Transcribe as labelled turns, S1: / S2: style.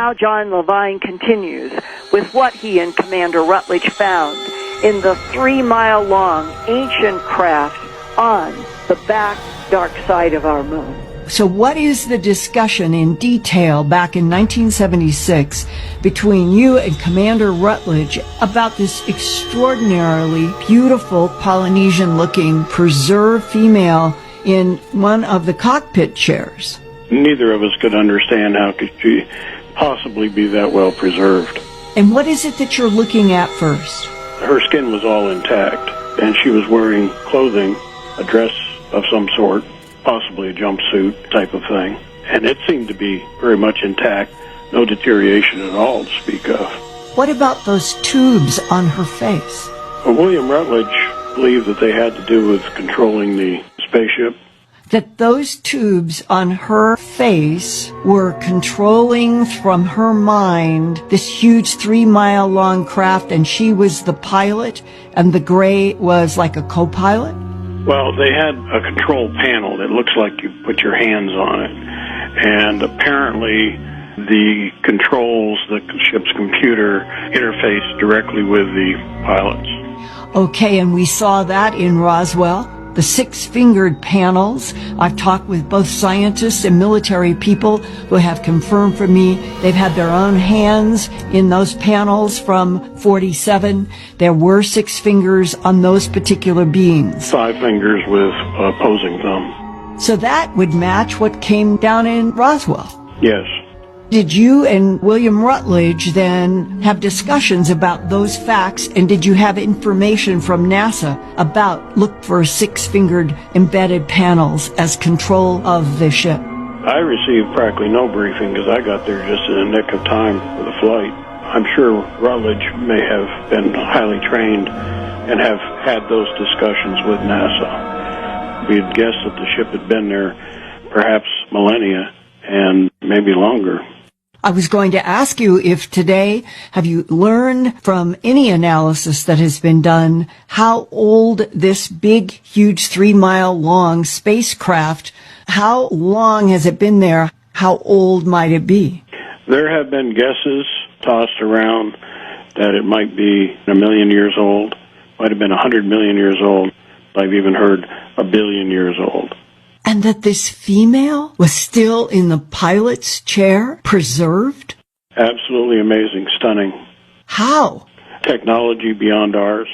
S1: Now John Levine continues with what he and Commander Rutledge found in the 3-mile-long ancient craft on the back dark side of our moon.
S2: So what is the discussion in detail back in 1976 between you and Commander Rutledge about this extraordinarily beautiful Polynesian-looking preserved female in one of the cockpit chairs?
S3: Neither of us could understand how could she possibly be that well preserved.
S2: And what is it that you're looking at first?
S3: Her skin was all intact, and she was wearing clothing, a dress of some sort, possibly a jumpsuit type of thing. And it seemed to be very much intact, no deterioration at all to speak of.
S2: What about those tubes on her face?
S3: Well, William Rutledge believed that they had to do with controlling the spaceship.
S2: That those tubes on her face were controlling from her mind this huge 3-mile-long craft, and she was the pilot, and the gray was like a co-pilot?
S3: Well, they had a control panel that looks like you put your hands on it. And apparently the controls, the ship's computer, interfaced directly with the pilots.
S2: Okay, and we saw that in Roswell. The 6-fingered panels. I've talked with both scientists and military people who have confirmed for me they've had their own hands in those panels from 47. There were 6 fingers on those particular beings.
S3: 5 fingers with opposing thumb.
S2: So that would match what came down in Roswell.
S3: Yes.
S2: Did you and William Rutledge then have discussions about those facts, and did you have information from NASA about look for 6-fingered embedded panels as control of the ship?
S3: I received practically no briefing because I got there just in the nick of time for the flight. I'm sure Rutledge may have been highly trained and have had those discussions with NASA. We had guessed that the ship had been there perhaps millennia and maybe longer.
S2: I was going to ask you if today, have you learned from any analysis that has been done how old this big, huge 3-mile-long spacecraft, how long has it been there? How old might it be?
S3: There have been guesses tossed around that it might be 1 million years old, might have been 100 million years old. I've even heard 1 billion years old.
S2: And that this female was still in the pilot's chair, preserved?
S3: Absolutely amazing, stunning.
S2: How?
S3: Technology beyond ours.